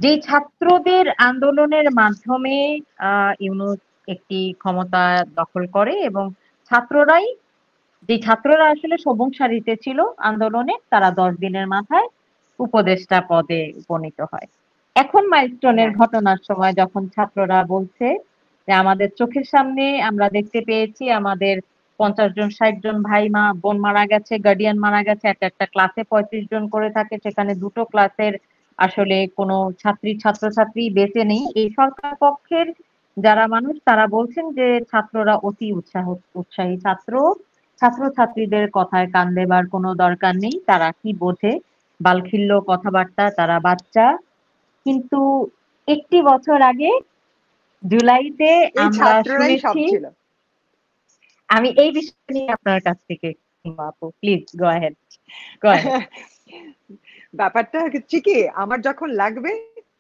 যে ছাত্রদের আন্দোলনের মাধ্যমে ইউনূস একটি ক্ষমতা দখল করে এবং ছাত্ররাই ছাত্ররা আসলে সবুজ সারিতে ছিল আন্দোলনে, তারা 10 দিনের মাথায় উপদেষ্টা পদে উপনীত হয়। এখন মাইলস্টোনের হ্যাঁ, ঘটনার সময় যখন ছাত্ররা বলছে যে আমাদের চোখের সামনে আমরা দেখতে পেয়েছি আমাদের 50 জন 60 জন ভাই মা বোন মারা গেছে, গার্ডিয়ান মারা গেছে, একটা একটা ক্লাসে 35 জন করে থাকে, সেখানে দুটো ক্লাসের আসলে কোনো ছাত্রছাত্রী বেঁচে নেই। এই সরকার পক্ষের যারা মানুষ তারা বলছেন যে ছাত্ররা অতি উৎসাহী ছাত্র, ছাত্রছাত্রীদের কথায় কান দেবার কোনো দরকার নেই, তারা কি বোঝে, বালখিল্য কথাবার্তা, তারা বাচ্চা। কিন্তু একটি বছর আগে জুলাইতে এই আমরা ছাত্ররাই সব শুনেছি, ছিল। আমি এই বিষয় নিয়ে আপনার কাছ থেকে শুনবো আপু, please go ahead, go ahead. ব্যাপারটা হচ্ছে কি, আমার যখন লাগবে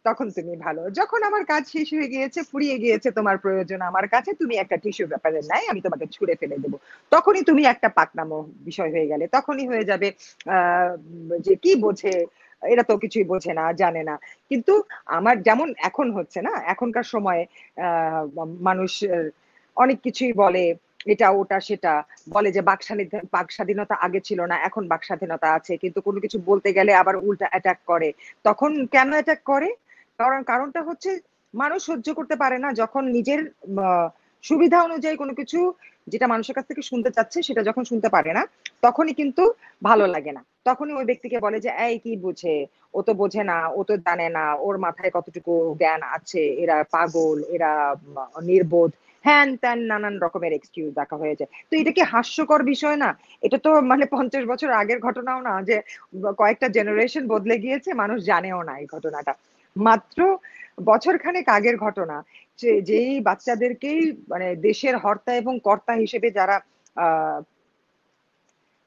তখন তুমি ভালো, যখন আমার কাজ শেষ হয়ে গিয়েছে, ফুরিয়ে গিয়েছে তোমার প্রয়োজন আমার কাছে, তুমি একটা টিস্যু ব্যাপারের নাই, আমি তোমাকে ছুঁড়ে ফেলে দেবো, তখনই তুমি একটা পাকনামো বিষয় হয়ে গেলে, তখনই হয়ে যাবে যে কি বোঝে, এরা তো কিছুই বোঝে না, জানে না। কিন্তু আমার যেমন এখন হচ্ছে না, এখনকার সময়ে মানুষ অনেক কিছুই বলে, এটা ওটা সেটা, বলে যে বাক স্বাধীনতা আগে ছিল না, এখন বাক স্বাধীনতা আছে, কিন্তু কোনো কিছু বলতে গেলে আবার উল্টা অ্যাটাক করে। তখন কেন অ্যাটাক করে? কারণটা হচ্ছে মানুষ সহ্য করতে পারে না যখন নিজের আহ, সুবিধা অনুযায়ী কোনো কিছু, যেটা মানুষের কাছ থেকে শুনতে চাচ্ছে সেটা যখন শুনতে পারে না, তখনই কিন্তু ভালো লাগে না, তখনই ওই ব্যক্তিকে বলে যে এই কি বুঝে, ও তো বোঝে না, ও তো জানে না, ওর মাথায় কতটুকু জ্ঞান আছে, এরা পাগল, এরা নির্বোধ, হ্যান ত্যান নানান রকমের এক্সকিউজ দেখা হয়ে যায়। তো এটা কি হাস্যকর বিষয় না? এটা তো মানে 50 বছর আগের ঘটনাও না যে কয়েকটা জেনারেশন বদলে গিয়েছে, মানুষ জানেও না এই ঘটনাটা, মাত্র বছর খানেক আগের ঘটনা। যে যেই বাচ্চাদেরকেই মানে দেশের হর্তা এবং কর্তা হিসেবে যারা আহ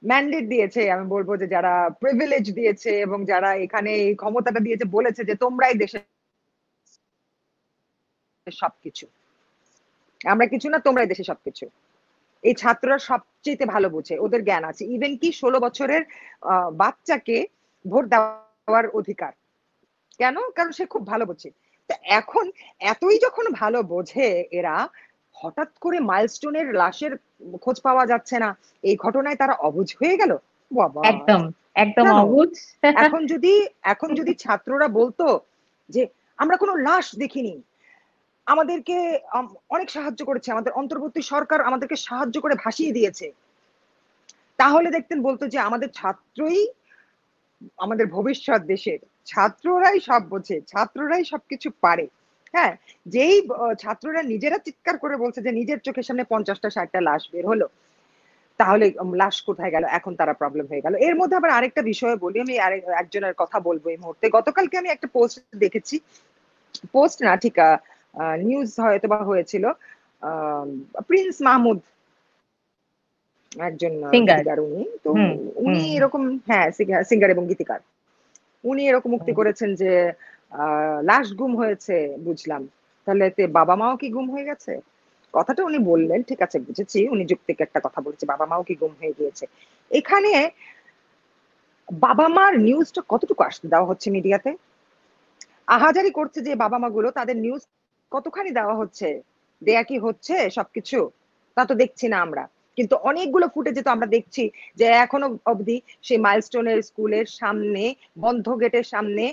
ম্যান্ডেট দিয়েছে, আমি বলবো যে যারা প্রিভিলেজ দিয়েছে এবং যারা এখানে এই ক্ষমতাটা দিয়েছে, বলেছে যে তোমরাই দেশের সবকিছু, আমরা কিছু না, তোমরাই দেশে সবকিছু, এই ছাত্ররা সবচেয়ে ভালো বুঝে, ওদের জ্ঞান আছে, ইভেন কি 16 বছরের বাচ্চাকে ভোট দেওয়ার অধিকার। কেন? কারণ সে খুব ভালো বোঝে। তো এখন এতই যখন ভালো বোঝে এরা, হঠাৎ করে মাইলস্টোনের লাশের খোঁজ পাওয়া যাচ্ছে না, এই ঘটনায় তারা অবুঝ হয়ে গেল। বাবা, একদম, একদম কেন? অবুঝ। এখন যদি এখন যদি ছাত্ররা বলতো যে আমরা কোনো লাশ দেখিনি, আমাদেরকে অনেক সাহায্য করেছে, আমাদের অন্তর্বর্তী সরকার আমাদেরকে সাহায্য করে ভাসিয়ে দিয়েছে, তাহলে দেখতেন বলতো যে আমাদের ছাত্রই আমাদের ভবিষ্যৎ, দেশের ছাত্ররাই সব বোঝে, ছাত্ররাই সবকিছু পারে। হ্যাঁ, যেই ছাত্ররা নিজেরা চিৎকার করে বলছে যে নিজের চোখের সামনে 50টা 60টা লাশ বের হলো, তাহলে লাশ কোথায় গেল, এখন তারা প্রবলেম হয়ে গেল। এর মধ্যে আবার আরেকটা বিষয় বলি, আমি একজনের কথা বলবো এই মুহূর্তে। গতকালকে আমি একটা পোস্ট দেখেছি, পোস্ট না ঠিক নিউজ হয়তো বা হয়েছিল, আহ, প্রিন্স মাহমুদ একজন সিঙ্গার। গীতিকার, উনি তো, হুম, উনি হুম, এরকম, হ্যাঁ সিঙ্গার এবং গীতিকার, উনি এরকম মুক্তি হুম। করেছেন যে লাশ গুম হয়েছে, বুঝলাম, তাহলে এতে বাবা মাও কি গুম হয়ে গেছে? কথাটা উনি বললেন, ঠিক আছে বুঝেছি, উনি যুক্তিক একটা কথা বলেছে, বাবা মাও কি গুম হয়ে গিয়েছে। এখানে বাবা মার নিউজটা কতটুকু আসতে দেওয়া হচ্ছে মিডিয়াতে? আহাজারি করছে যে বাবা মা গুলো, তাদের নিউজ কতখানি দেওয়া হচ্ছে, দেয়া কি হচ্ছে সবকিছু? তা তো দেখছি না আমরা। কিন্তু অনেকগুলো ফুটেজে তো আমরা দেখছি যে এখনো অবধি সেই মাইলস্টোনের স্কুলের সামনে, বন্ধ গেটের সামনে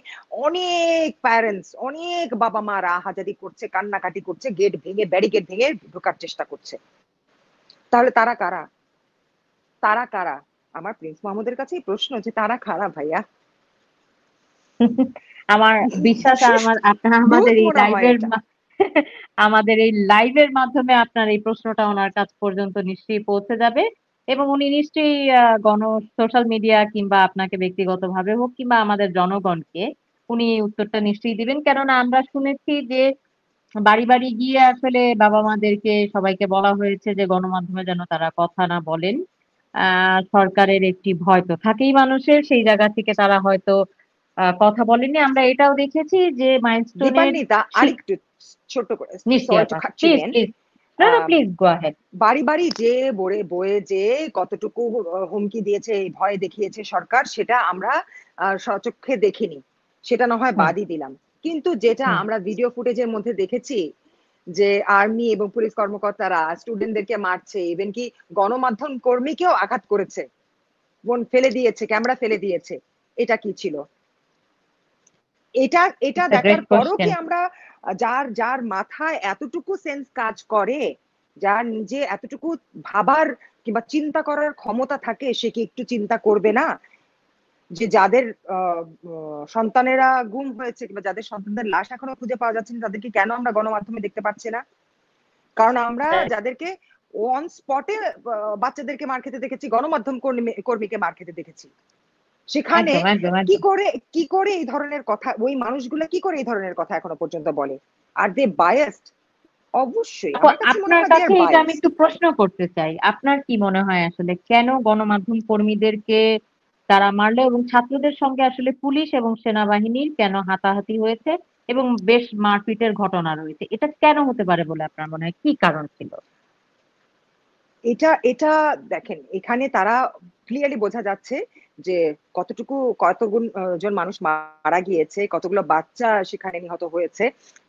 অনেক প্যারেন্টস, অনেক বাবা মারা আহাজারি করছে, কান্নাকাটি করছে, গেট ভেঙে, ব্যারিকেড ভেঙে ঢোকার চেষ্টা করছে। তাহলে তারা কারা? তারা কারা? আমার প্রিন্স মাহমুদের কাছেই প্রশ্ন যে তারা কারা ভাইয়া? আমার বিশ্বাস, আমার আপনার ভূত আমাদের এই মনে হয় লাইভের এটা। আমাদের এই লাইভের মাধ্যমে আপনার এই প্রশ্নটা ওনার কাছ পর্যন্ত নিশ্চয়ই পৌঁছে যাবে এবং উনি নিশ্চয়ই গণ সোশ্যাল মিডিয়া কিংবা আপনাকে ব্যক্তিগতভাবে হোক কিংবা আমাদের জনগণকে উনি এই উত্তরটা নিশ্চয়ই দিবেন। কেননা আমরা শুনেছি যে বাড়ি বাড়ি গিয়ে আসলে বাবা মাদেরকে সবাইকে বলা হয়েছে যে গণমাধ্যমে যেন তারা কথা না বলেন। সরকারের একটি ভয় তো থাকেই মানুষের, সেই জায়গা থেকে তারা হয়তো কথা বলেনি। আমরা এটাও দেখেছি যে মাইলস্টোনের দীপান্বিতা আরেকটু ছোট করে, নিশ্চয়ই সরি টু আপা, কাট ইউ প্লিজ ইন, প্লিজ, না না প্লিজ গো আহেড। বাড়ি বাড়ি যে বয়ে বয়ে যে কতটুকু হুমকি দিয়েছে, এই ভয় দেখিয়েছে সরকার, সেটা আমরা সচক্ষে দেখিনি, সেটা না হয় হুম, বাদই দিলাম। কিন্তু যেটা হুম। আমরা ভিডিও ফুটেজের মধ্যে দেখেছি যে আর্মি এবং পুলিশ কর্মকর্তারা স্টুডেন্টদেরকে মারছে, ইভেন কি গণমাধ্যম কর্মীকেও আঘাত করেছে, বোন ফেলে দিয়েছে, ক্যামেরা ফেলে দিয়েছে। এটা কি ছিল? এটা এটা ইটস এ দেখার গ্রেট পরও কি কোশ্চেন। আমরা যার যার মাথায় এতটুকু সেন্স কাজ করে, যার নিজে এতটুকু ভাবার কিংবা চিন্তা করার ক্ষমতা থাকে, সে কি একটু চিন্তা করবে না যে যাদের সন্তানেরা গুম হয়েছে কিংবা যাদের সন্তানদের লাশ এখনো খুঁজে পাওয়া যাচ্ছে না, তাদেরকে কেন আমরা গণমাধ্যমে দেখতে পাচ্ছি না? কারণ আমরা যাদেরকে অন স্পটে বাচ্চাদেরকে মার খেতে দেখেছি, গণমাধ্যম কর্মীকে মার খেতে দেখেছি। সেখানে একদম একদম কি একদম। করে কি করে এই ধরনের কথা, ওই মানুষগুলো কি করে এই ধরনের কথা এখনো পর্যন্ত বলে? আর দে বায়াসড? অবশ্যই আপু, আমার কাছে মনে আপনার হয় দে আর কাছে এটা আমি বায়াসড। একটু প্রশ্ন করতে চাই, আপনার কি মনে হয় আসলে কেন গণমাধ্যম কর্মীদেরকে তারা মারলো, এবং ছাত্রদের সঙ্গে আসলে পুলিশ এবং সেনাবাহিনীর কেন হাতাহাতি হয়েছে এবং বেশ মারপিটের ঘটনা রয়েছে, এটা কেন হতে পারে বলে আপনার মনে হয়, কি কারণ ছিল? এটা এটা দেখেন, এখানে তারা ক্লিয়ারলি বোঝা যাচ্ছে যে কতটুকু কতগুণ জন মানুষ মারা গিয়েছে, কতগুলো বাচ্চা সেখানে নিহত হয়েছে,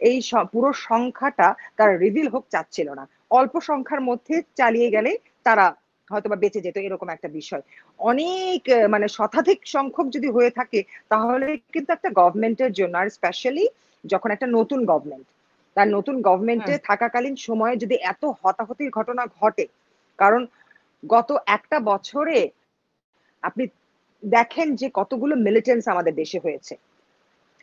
এই পুরো সংখ্যাটা তারা রিভিল হোক চাচ্ছিল না। অল্প সংখ্যার মধ্যে চালিয়ে গেলে তারা হয়তোবা বেঁচে যেত, এরকম একটা বিষয়। অনেক মানে শতাধিক সংখ্যক যদি হয়ে থাকে, তাহলে কিন্তু একটা গভর্নমেন্টের জন্য, আর স্পেশালি যখন একটা নতুন গভর্নমেন্ট, তার নতুন গভর্নমেন্টে হুম থাকাকালীন সময়ে যদি এত হতাহতির ঘটনা ঘটে, কারণ গত একটা বছরে আপনি দেখেন যে কতগুলো মিলিটেন্টস আমাদের দেশে হয়েছে,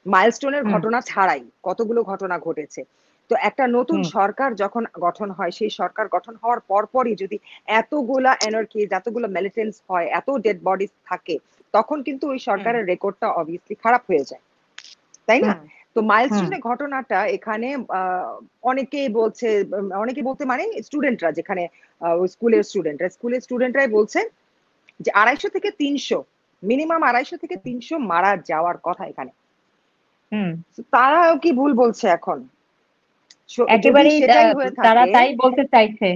মাইলস্টোনের হুম ঘটনা ছাড়াই কতগুলো ঘটনা ঘটেছে। তো একটা নতুন হুম সরকার যখন গঠন হয়, সেই সরকার গঠন হওয়ার পরপরই যদি এতগুলা এনার্কিজ, এতগুলো মিলিটেন্টস হয়, এত ডেড বডিজ থাকে, তখন কিন্তু ওই হুম সরকারের রেকর্ডটা অবভিয়াসলি খারাপ হয়ে যায়, তাই না? হুম তো হুম মাইলস্টোনের ঘটনাটা এখানে অনেকেই বলছে, অনেকে বলতে মানে স্টুডেন্টরা, যেখানে স্কুলের স্টুডেন্টরাই বলছে যে 250 থেকে 300, মিনিমাম 250 থেকে 300 মারা যাওয়ার কথা এখানে। হুম। তো তারাও কি ভুল বলছে এখন? যদি একেবারেই সেটাই হয়ে তারা থাকে, তাই বলতে চাইছে।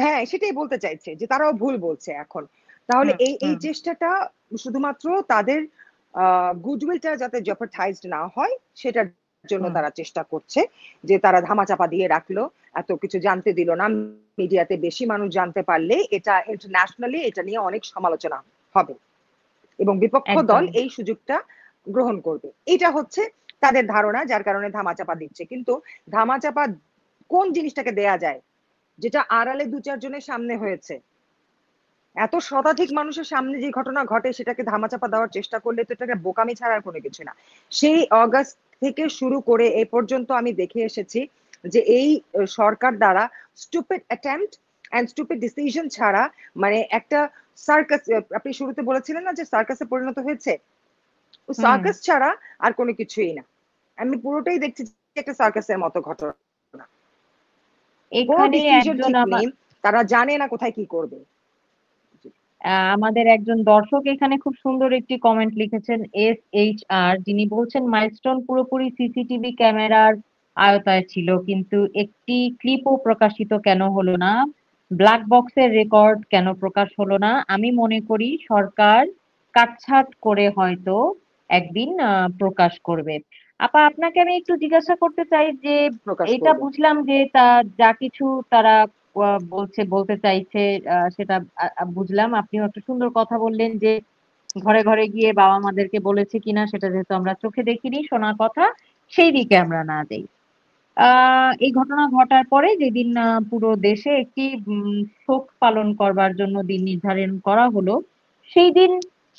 হ্যাঁ সেটাই বলতে চাইছে যে তারাও ভুল বলছে এখন। তাহলে হুম এই এই হুম চেষ্টাটা শুধুমাত্র তাদের গুডউইলটা যাতে জেপার্টাইজড না হয়, সেটার জন্য হুম। তারা চেষ্টা করছে, যে তারা ধামাচাপা দিয়ে রাখলো, এত কিছু জানতে দিল না। মিডিয়াতে বেশি মানুষ জানতে পারলে এটা ইন্টারন্যাশনালি এটা নিয়ে অনেক সমালোচনা হবে এবং বিপক্ষ দল একদম। এই সুযোগটা গ্রহণ করবে। এটা হচ্ছে তাদের ধারণা, যার কারণে ধামাচাপা দিচ্ছে। কিন্তু ধামাচাপা কোন জিনিসটাকে দেয়া যায়, যেটা আড়ালে 2-4 জনের সামনে হয়েছে? এত শতাধিক মানুষের সামনে যে ঘটনা ঘটে, সেটাকে ধামাচাপা দেওয়ার চেষ্টা করলে তো এটাকে বোকামি ছাড়া আর কোনো কিছু না। সেই অগাস্ট থেকে শুরু করে এ পর্যন্ত আমি দেখে এসেছি যে এই সরকার দ্বারা stupid attempt and stupid decision ছাড়া, মানে একটা সার্কাস, আপনি শুরুতে বলেছিলেন না যে সার্কাসে পরিণত হয়েছে, ও হুম। সার্কাস ছাড়া আর কোনো কিছুই না। আমি পুরোটাই দেখছি যে একটা সার্কাসের মতো ঘটনা। কোনো এখানে ডিসিশন একজন ঠিক আমার নেই, তারা জানে না কোথায় কি করবে। আমাদের একজন দর্শক এখানে খুব সুন্দর একটি কমেন্ট লিখেছেন, SHR, যিনি বলছেন মাইলস্টোন পুরোপুরি সিসিটিভি ক্যামেরার আওতায় ছিল, কিন্তু একটি ক্লিপও প্রকাশিত কেন হলো না, ব্ল্যাক বক্সের রেকর্ড কেন প্রকাশ হলো না? আমি মনে করি সরকার কাটছাঁট করে হয়তো একদিন প্রকাশ করবে। আপা, আপনাকে আমি একটু জিজ্ঞাসা করতে চাই যে প্রকাশ এটা করবে। বুঝলাম যে তা যা কিছু তারা বলতে চাইছে, সেটা বুঝলাম। আপনিও একটা সুন্দর কথা বললেন যে ঘরে ঘরে গিয়ে বাবা মাদেরকে বলেছে কিনা সেটা যেহেতু আমরা চোখে দেখিনি, শোনা কথা, সেই দিকে আমরা না যাই। এই ঘটনা ঘটার পরে যেদিন পুরো দেশে একটি শোক পালন করবার জন্য দিন নির্ধারণ করা হলো, সেই দিন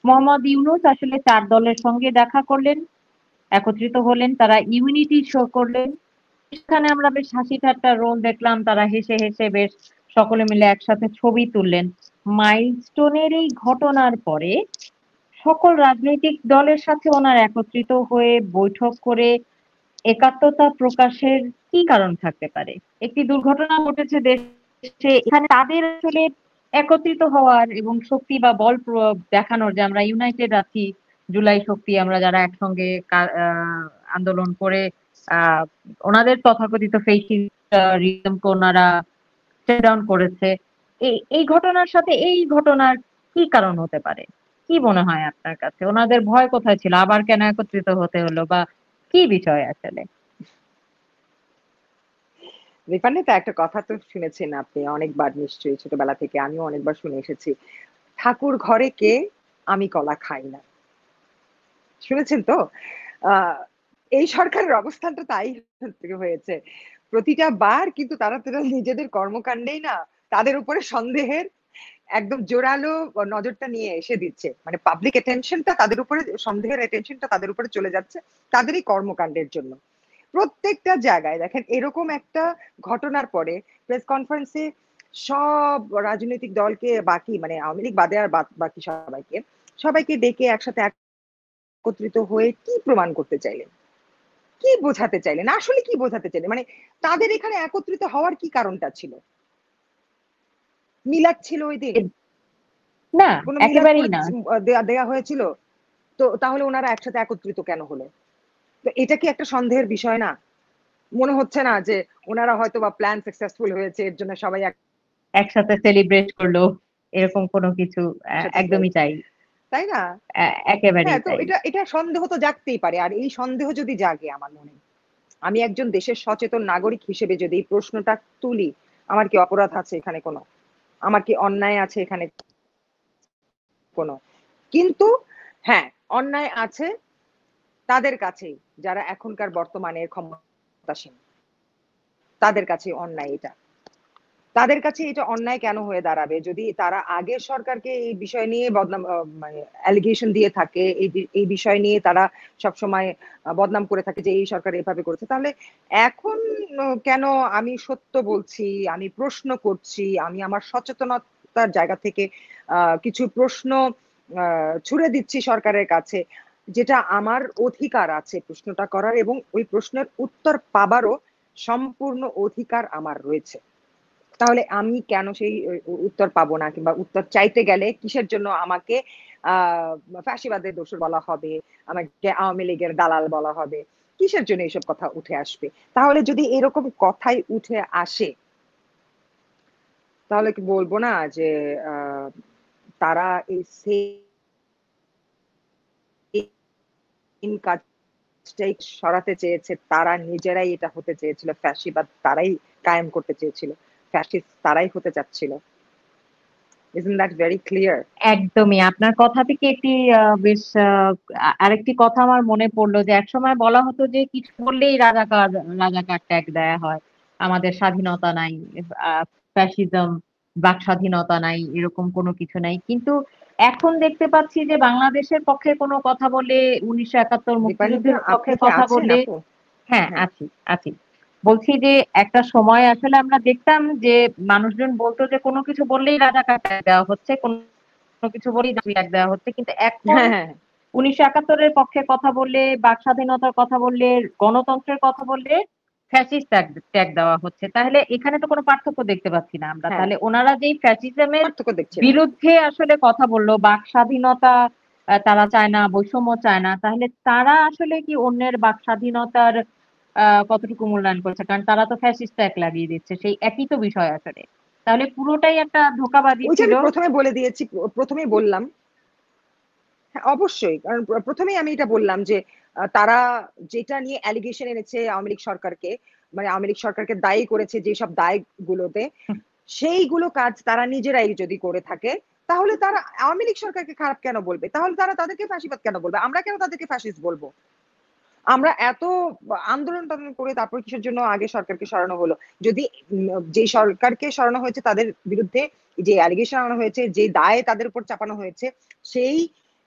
মোহাম্মদ ইউনূস আসলে 4 দলের সঙ্গে দেখা করলেন, একত্রিত হলেন, তারা ইউনিটি শো করলেন। সেখানে আমরা বেশ হাসি ঠাট্টার রোল দেখলাম, তারা হেসে হেসে বেশ সকলে মিলে একসাথে ছবি তুললেন। মাইলস্টোনের এই ঘটনার পরে সকল রাজনৈতিক দলের সাথে ওনার একত্রিত হয়ে বৈঠক করে একাত্মতা প্রকাশের কি কারণ থাকতে পারে? একটি দুর্ঘটনা ঘটেছে দেশে, এখানে তাদের আসলে একত্রিত হওয়ার এবং শক্তি বা বল দেখানোর, যে আমরা ইউনাইটেড আছি, জুলাই শক্তি, আমরা যারা একসঙ্গে আন্দোলন করে আহ ওনাদের তথাকথিত ফেসিজমকে ওনারা ডাউন করেছে, এই এই ঘটনার সাথে এই ঘটনার কি কারণ হতে পারে? কি মনে হয় আপনার কাছে, ওনাদের ভয় কোথায় ছিল, আবার কেন একত্রিত হতে হলো, বা কি বিষয় আসলে? রিফান্ডিতা, একটা কথা তো শুনেছেন আপনি অনেকবার নিশ্চয়ই, ছোটবেলা থেকে আমিও অনেকবার শুনে এসেছি, ঠাকুর ঘরে কে, আমি কলা খাই না। শুনেছেন তো? আহ এই সরকারের অবস্থানটা তাই হয়েছে। প্রতিটা বার কিন্তু তারা নিজেদের কর্মকাণ্ডেই না তাদের উপরে সন্দেহের একদম জোরালো নজরটা নিয়ে এসে দিচ্ছে। মানে পাবলিক অ্যাটেনশনটা তাদের উপরে, সন্দেহের অ্যাটেনশনটা তাদের উপরে চলে যাচ্ছে তাদেরই কর্মকাণ্ডের জন্য। প্রত্যেকটা জায়গায় দেখেন এরকম একটা ঘটনার পরে প্রেস কনফারেন্সে সব রাজনৈতিক দলকে, বাকি মানে আওয়ামী লীগ বাদে আর বাকি সবাইকে সবাইকে ডেকে একসাথে একত্রিত হয়ে কি প্রমাণ করতে চাইলেন, কি বোঝাতে চাইলেন, আসলে কি বোঝাতে চাইলেন, মানে তাদের এখানে একত্রিত হওয়ার কি কারণটা ছিল? মিলাদ ছিল ওই দিন? না, কোনো মিলাদ একেবারেই করে না। দেয়া দেয়া হয়েছিল? তো তাহলে ওনারা একসাথে একত্রিত কেন হলো? তো এটা কি একটা সন্দেহের বিষয় না? মনে হচ্ছে না যে ওনারা হয়তো বা প্ল্যান সাকসেসফুল হয়েছে, এর জন্য সবাই একসাথে সেলিব্রেট করলো, এরকম কোনো কিছু। একসাথে একদমই করেছে, তাই। তাই না? হ্যাঁ, একেবারেই তো তাই। এটা সন্দেহ তো জাগতেই পারে। আর এই সন্দেহ যদি জাগে আমার মনে, আমি একজন দেশের সচেতন নাগরিক হিসেবে যদি এই প্রশ্নটা তুলি, আমার কি অপরাধ আছে এখানে কোনো? আমার কি অন্যায় আছে এখানে কোনো? কিন্তু হ্যাঁ, অন্যায় আছে তাদের কাছেই, যারা এখনকার বর্তমানের ক্ষমতাসীন। তাদের কাছে অন্যায় এটা। তাদের কাছে এটা অন্যায় কেন হয়ে দাঁড়াবে? যদি তারা আগের সরকারকে এই বিষয় নিয়ে বদনাম, মানে অ্যালিগেশন দিয়ে থাকে, এই বিষয় নিয়ে তারা সবসময় বদনাম করে থাকে যে এই সরকার এভাবে করেছে, তাহলে এখন কেন আমি সত্য বলছি, আমি প্রশ্ন করছি, আমি আমার সচেতনতার জায়গা থেকে কিছু প্রশ্ন ছুড়ে দিচ্ছি সরকারের কাছে, যেটা আমার অধিকার আছে প্রশ্নটা করার, এবং ওই প্রশ্নের উত্তর পাবারও সম্পূর্ণ অধিকার আমার রয়েছে। তাহলে আমি কেন সেই উত্তর পাবো না, কিংবা উত্তর চাইতে গেলে কিসের জন্য আমাকে আহ ফ্যাসিবাদের দোষর বলা হবে, আমাকে আওয়ামী লীগের দালাল বলা হবে? কিসের জন্য এইসব কথা উঠে আসবে? তাহলে যদি এরকম কথাই উঠে আসে, তাহলে কি বলবো না যে আহ তারা এই সেম কাজটাই সরাতে চেয়েছে, তারা নিজেরাই এটা হতে চেয়েছিল, ফ্যাসিবাদ তারাই কায়েম করতে চেয়েছিল, ফ্যাসিস্ট তারাই হতে চাচ্ছিল। Isn't that very clear? একদমই আপনার কথা থেকে একটি বেশ আরেকটি কথা আমার মনে পড়লো, যে একসময় বলা হতো যে কিছু বললেই রাজাকার, রাজাকার ট্যাগ দেয়া হয়, আমাদের স্বাধীনতা নাই, ফ্যাসিজম, বাক স্বাধীনতা নাই, এরকম কোনো কিছু নাই। কিন্তু এখন দেখতে পাচ্ছি যে বাংলাদেশের পক্ষে কোনো কথা বলে, 1971 দীপান্বিতা, মুক্তিযুদ্ধের পক্ষে আপনি কি কথা আছেন বললে, আপু? হ্যাঁ হ্যাঁ। আছি, আছি। বলছি যে একটা সময় আসলে আমরা দেখতাম যে মানুষজন বলতো যে কোনো কিছু বললেই রাজাকার ট্যাগ দেওয়া হচ্ছে, কোনো কিছু বলেই দাবি ট্যাগ দেওয়া হচ্ছে। কিন্তু এখন হ্যাঁ, হ্যাঁ, 1971-এর পক্ষে কথা বললে, বাক স্বাধীনতার কথা বললে, গণতন্ত্রের কথা বললে ফ্যাসিস্ট ট্যাগ ট্যাগ দেওয়া হচ্ছে। তাহলে এখানে তো কোনো পার্থক্য দেখতে পাচ্ছি না আমরা। হ্যাঁ, তাহলে ওনারা যেই ফ্যাসিজমের পার্থক্য দেখছি না। বিরুদ্ধে আসলে কথা বললো, বাক স্বাধীনতা তারা চায় না, বৈষম্য চায় না, তাহলে তারা আসলে কি অন্যের বাক স্বাধীনতার কতটুকু মূল্যায়ন করছে? কারণ তারা তো ফ্যাসিস্ট ট্যাগ লাগিয়ে দিচ্ছে, সেই একই তো বিষয় আসলে। তাহলে পুরোটাই একটা ধোঁকাবাজি ওইটা ছিল। আমি প্রথমে বলে দিয়েছি, প্রথমেই বললাম। হ্যাঁ, অবশ্যই। কারণ প্রথমেই আমি এটা বললাম যে তারা যেটা নিয়ে অ্যালিগেশন এনেছে আওয়ামী লীগ সরকারকে, মানে আওয়ামী লীগ সরকারকে দায়ী করেছে যেসব দায়গুলোতে, সেইগুলো কাজ তারা নিজেরাই যদি করে থাকে, তাহলে তারা আওয়ামী লীগ সরকারকে খারাপ কেন বলবে? তাহলে তারা তাদেরকে ফাঁসিবাদ কেন বলবে? আমরা কেন তাদেরকে ফ্যাসিস্ট বলবো? আমরা এত আন্দোলন টান্দোলন করে তারপর কিসের জন্য আগে সরকারকে সরানো হলো? যদি যে সরকারকে সরানো হয়েছে তাদের বিরুদ্ধে যে অ্যালিগেশন আনা হয়েছে, যে দায় তাদের উপর চাপানো হয়েছে, সেই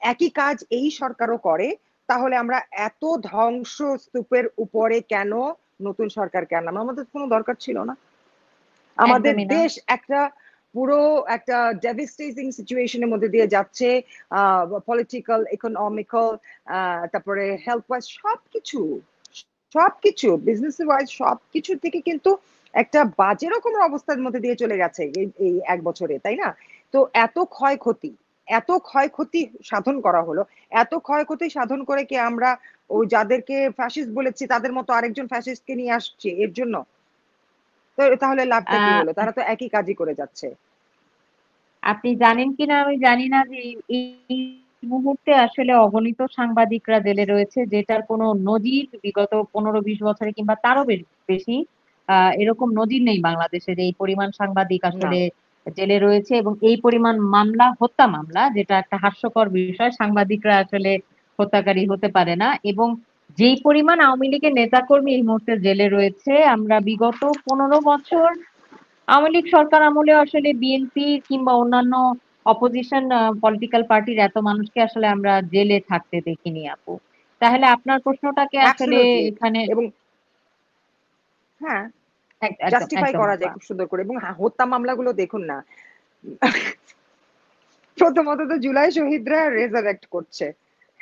একই কাজ এই সরকারও করে, তাহলে আমরা এত ধ্বংসস্তূপের উপরে কেন নতুন সরকারকে আনলাম? আমাদের কোনো দরকার ছিল না। আমাদের একদমই না। দেশ একটা পুরো একটা ডেভিস্টেটিং সিচুয়েশনের মধ্যে দিয়ে যাচ্ছে, পলিটিক্যাল, ইকোনমিক্যাল, তারপরে হেলথ ওয়াইজ, সবকিছু সবকিছু বিজনেস ওয়াইজ সবকিছু থেকে কিন্তু একটা বাজে রকমের অবস্থার মধ্যে দিয়ে চলে গেছে এই এই এক বছরে, তাই না? তো এত ক্ষয়ক্ষতি, এত ক্ষয়ক্ষতি সাধন করা হলো, এত ক্ষয়ক্ষতি সাধন করে কি আমরা ওই যাদেরকে ফ্যাসিস্ট বলেছি তাদের মতো আরেকজন ফ্যাসিস্টকে নিয়ে আসছি এর জন্য? তো তাহলে লাভটা কি আহ হলো? তারা তো একই কাজই করে যাচ্ছে। আপনি জানেন কিনা আমি জানি না যে এই মুহূর্তে আসলে অগণিত সাংবাদিকরা জেলে রয়েছে, যেটার কোনো নজির বিগত 15-20 বছরে কিংবা তারও বেশি এরকম নজির নেই বাংলাদেশে যে এই পরিমাণ সাংবাদিক না। আসলে জেলে রয়েছে এবং এই পরিমাণ মামলা, হত্যা মামলা, যেটা একটা হাস্যকর বিষয়, সাংবাদিকরা আসলে হত্যাকারী হতে পারে না। এবং যেই পরিমাণ আওয়ামী লীগের নেতাকর্মী এই মুহূর্তে জেলে রয়েছে, আমরা বিগত 15 বছর আওয়ামী লীগ সরকার আমলে আসলে বিএনপি কিংবা অন্যান্য অপোজিশন পলিটিক্যাল পার্টির এত মানুষকে আসলে আমরা জেলে থাকতে দেখিনি আপু। তাহলে আপনার প্রশ্নটাকে আসলে অ্যাবসলিউটলি। এখানে এবং হ্যাঁ, একদম জাস্টিফাই একদম করা আপা। যায় খুব সুন্দর করে। এবং হ্যাঁ, হত্যা মামলাগুলো দেখুন না, প্রথমত তো জুলাই শহীদরা রেজারেক্ট করছে,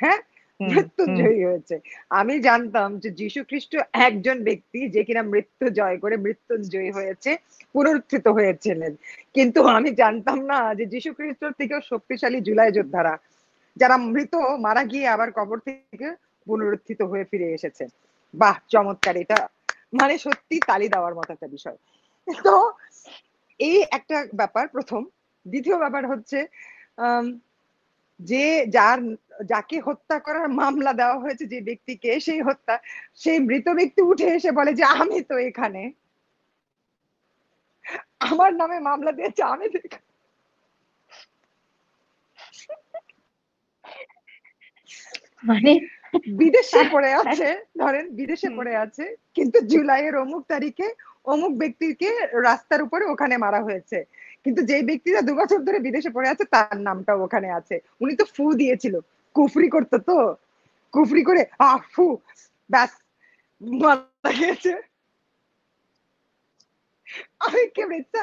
হ্যাঁ, হুম হুম। মৃত্যুঞ্জয়ী হয়েছে। আমি জানতাম যে যীশু খ্রিস্ট একজন ব্যক্তি যে কিনা মৃত্যু জয় করে মৃত্যুঞ্জয়ী হয়েছে, পুনরুত্থিত হয়েছিলেন। কিন্তু আমি জানতাম না যে যীশু খ্রিস্টর থেকেও শক্তিশালী জুলাই যোদ্ধারা, যারা মৃত মারা গিয়ে আবার কবর থেকে পুনরুত্থিত হয়ে ফিরে এসেছে। বাহ, চমৎকার! এটা মানে সত্যি তালি দেওয়ার মতো একটা বিষয়। তো এই একটা ব্যাপার প্রথম। দ্বিতীয় ব্যাপার হচ্ছে আম, যে যাকে হত্যা করার মামলা দেওয়া হয়েছে যে ব্যক্তিকে, সেই মৃত ব্যক্তি উঠে এসে বলে যে আমি তো এখানে, আমার নামে মামলা দিয়েছে, আমি তো এখানে। মানে বিদেশে পড়ে আছে, ধরেন বিদেশে হুম, পড়ে আছে, কিন্তু জুলাইয়ের অমুক তারিখে অমুক ব্যক্তিকে রাস্তার উপরে ওখানে মারা হয়েছে। কিন্তু যে ব্যক্তিটা 2 বছর ধরে বিদেশে পড়ে আছে তার নামটাও ওখানে আছে। উনি তো ফু দিয়েছিল, কুফরি করতো তো, কুফরি করে ফু, ব্যাস, মারা গেছে। আমি কেমন, ইটস